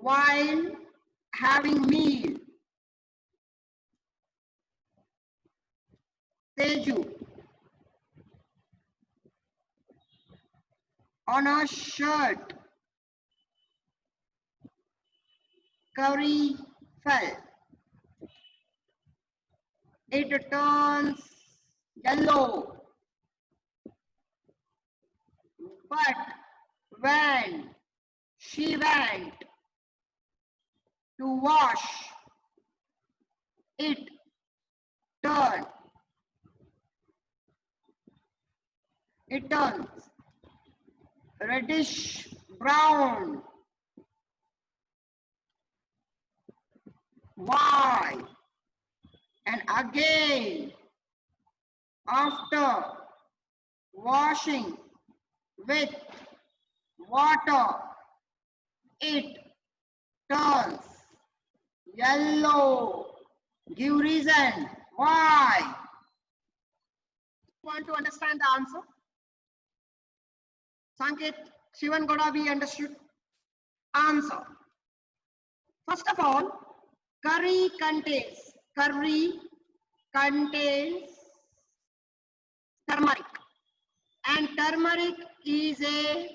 while having meal. Teju, on a shirt, curry fell. It turns yellow. But when she went to wash, it turned. It turns reddish brown. Why? And again, after washing with water, it turns yellow. Give reason. Why? Want to understand the answer? Sanket, Shivan Goda, we understood. Answer. First of all, curry contains turmeric, and turmeric is a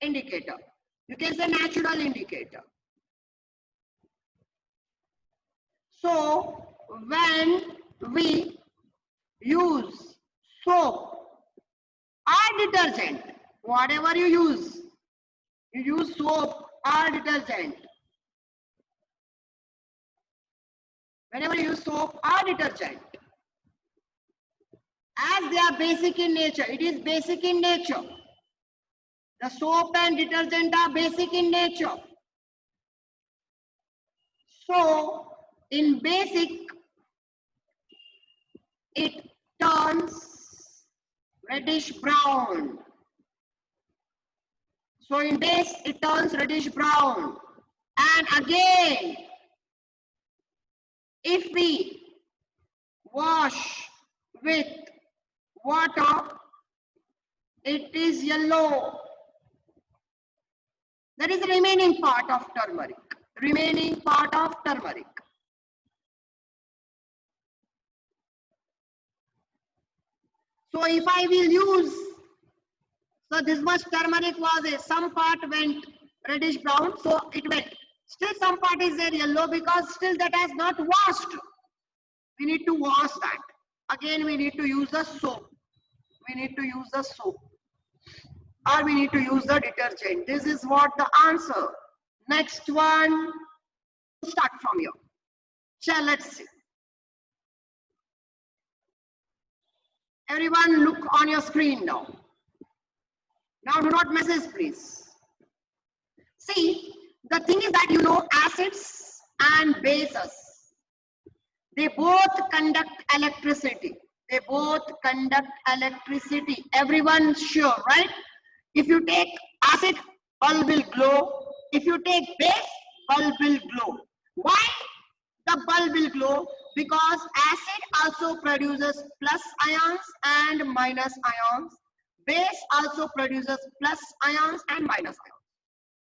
indicator. You can say natural indicator. So when we use soap or detergent, whatever you use soap or detergent. Whenever you use soap or detergent, as they are basic in nature, it is basic in nature. The soap and detergent are basic in nature. So in basic, it turns reddish brown. So in base, it turns reddish brown. And again, if we wash with water, it is yellow. That is the remaining part of turmeric. Remaining part of turmeric. So if I will use, so this much turmeric was some part went reddish brown, so it went. Still some part is there yellow because still that has not washed. We need to wash that. Again we need to use the soap. We need to use the soap. Or we need to use the detergent. This is what the answer. Next one, start from here. Shall let's see. Everyone look on your screen now. Now do not message please. See, the thing is that you know acids and bases, they both conduct electricity. They both conduct electricity. Everyone sure, right? If you take acid, bulb will glow. If you take base, bulb will glow. Why the bulb will glow? Because acid also produces plus ions and minus ions. Base also produces plus ions and minus ions.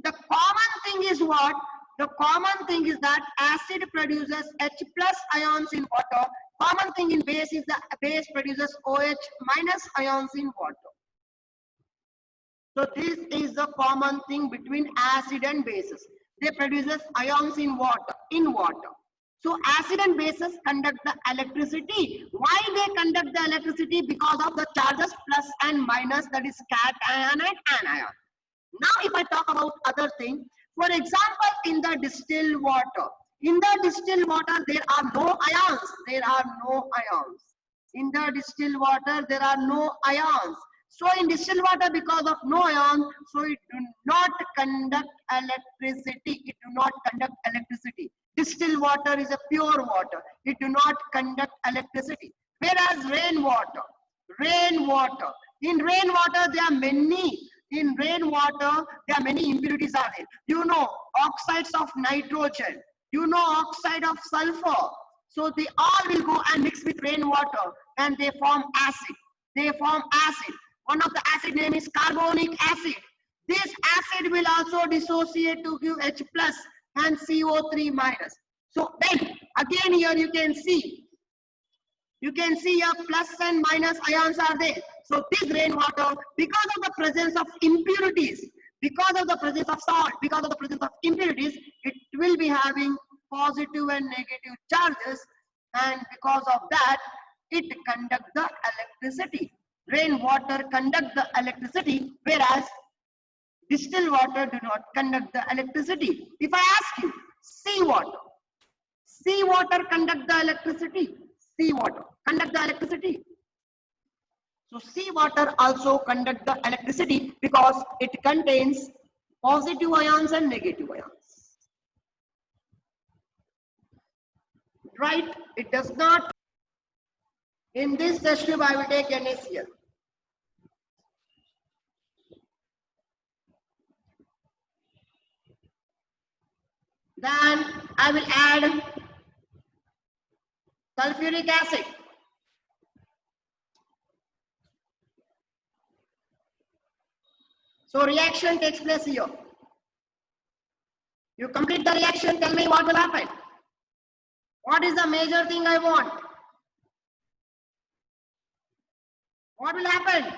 The common thing is what? The common thing is that acid produces H plus ions in water. Common thing in base is the base produces OH minus ions in water. So this is the common thing between acid and bases. They produces ions in water. So acid and bases conduct the electricity. Why they conduct the electricity? Because of the charges plus and minus, that is cation and anion. Now if I talk about other thing, for example, in the distilled water, there are no ions. There are no ions. In the distilled water, there are no ions. So in distilled water, because of no ions, so it do not conduct electricity. It do not conduct electricity. Distilled water is a pure water. It do not conduct electricity. Whereas rainwater, in rainwater there are many. In rainwater, there are many impurities are there. You know, oxides of nitrogen. You know, oxide of sulfur. So they all will go and mix with rainwater and they form acid. One of the acid name is carbonic acid. This acid will also dissociate to give H plus and CO3 minus. So then again here you can see your plus and minus ions are there. So this rainwater, because of the presence of impurities, because of the presence of salt, because of the presence of impurities, it will be having positive and negative charges, and because of that it conducts the electricity. Rainwater conduct the electricity, whereas distilled water do not conduct the electricity. If I ask you, seawater conduct the electricity. Seawater conduct the electricity. So seawater also conduct the electricity because it contains positive ions and negative ions. Right? It does not. In this test tube, I will take NaCl. Then I will add sulfuric acid. So reaction takes place here. You complete the reaction, tell me what will happen. What is the major thing I want? What will happen?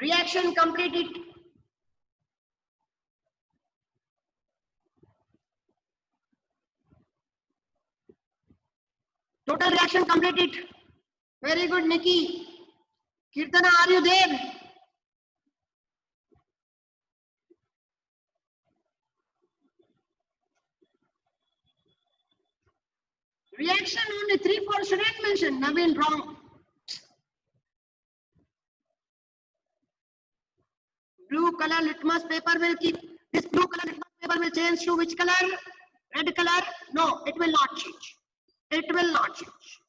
Reaction completed. Total reaction completed. Very good, Nikki. Kirtana, are you there? Reaction only 3-4 shouldn't mention. Naveen, wrong. Blue color litmus paper will keep. This blue color litmus paper will change to which color? Red color? No, it will not change. It will not change.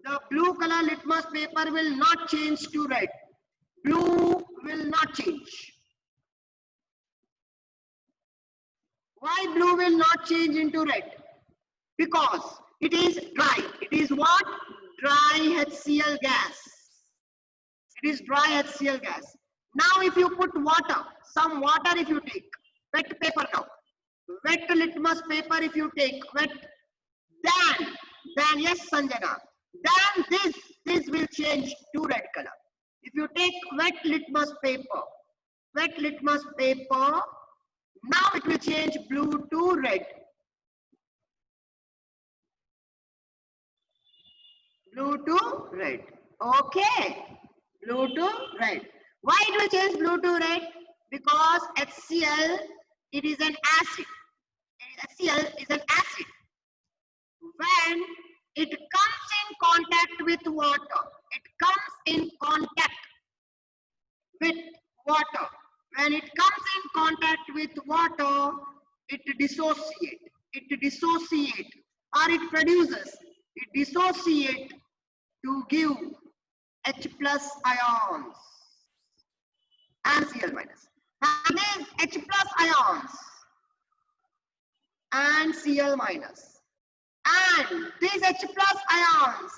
The blue color litmus paper will not change to red. Blue will not change. Why blue will not change into red? Because it is dry. It is what? Dry HCl gas. It is dry HCl gas. Now if you put water, some water if you take, wet paper now, wet litmus paper if you take, wet, then yes Sanjana, then this will change to red color. If you take wet litmus paper, now it will change blue to red. Blue to red. Okay. Blue to red. Why it will change blue to red? Because HCl, it is an acid. HCl is an acid. When it comes in contact with water, when it comes in contact with water, it dissociates, or it produces, it dissociates to give H plus ions and Cl minus. And then H plus ions and Cl minus. And these H plus ions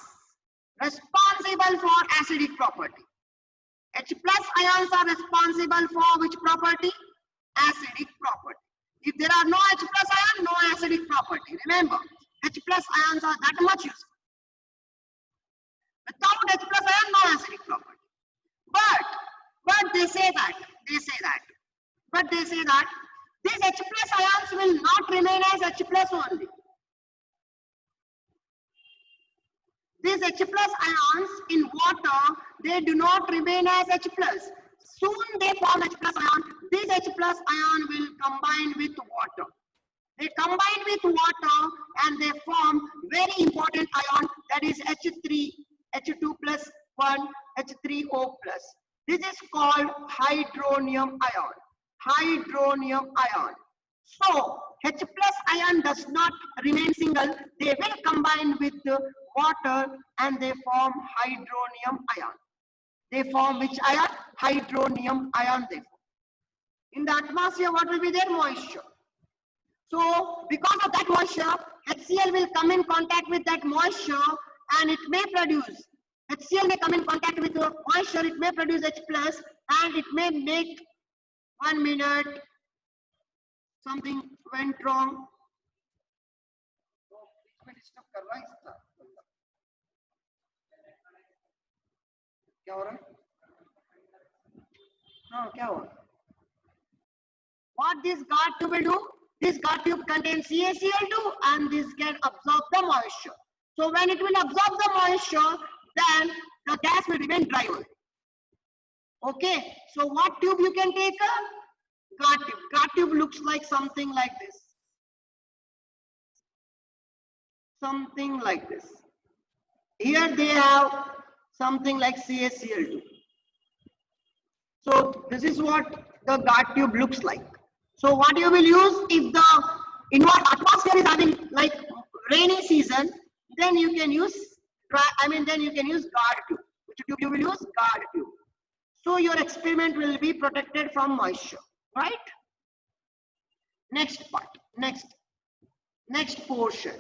responsible for acidic property. H plus ions are responsible for which property? Acidic property. If there are no H plus ion, no acidic property. Remember, H plus ions are that much useful. Without H plus ion, no acidic property. But they say that these H plus ions will not remain as H plus only. These H plus ions in water, they do not remain as H plus. Soon they form H plus ion. This H plus ion will combine with water. They combine with water and they form very important ion, that is H3, H2 plus 1, H3O plus. This is called hydronium ion. Hydronium ion. So H plus ion does not remain single. They will combine with water and they form hydronium ion. They form which ion? Hydronium ion they form. In the atmosphere, what will be there? Moisture. So because of that moisture, HCl will come in contact with that moisture and it may produce HCl may come in contact with the moisture, it may produce H plus and it may make 1 minute something went wrong. क्या हो रहा है? हाँ क्या हुआ? What this guard tube will do? This guard tube contains CaCl2 and this can absorb the moisture. So when it will absorb the moisture, then the gas will remain dry only. Okay, so what tube you can take? A guard tube. Guard tube looks like something like this. Something like this. Here they have something like CaCl2. So this is what the guard tube looks like. So what you will use if the atmosphere is having like rainy season, then you can use then you can use guard tube. Which tube you will use? Guard tube. So your experiment will be protected from moisture, right? Next part, next portion.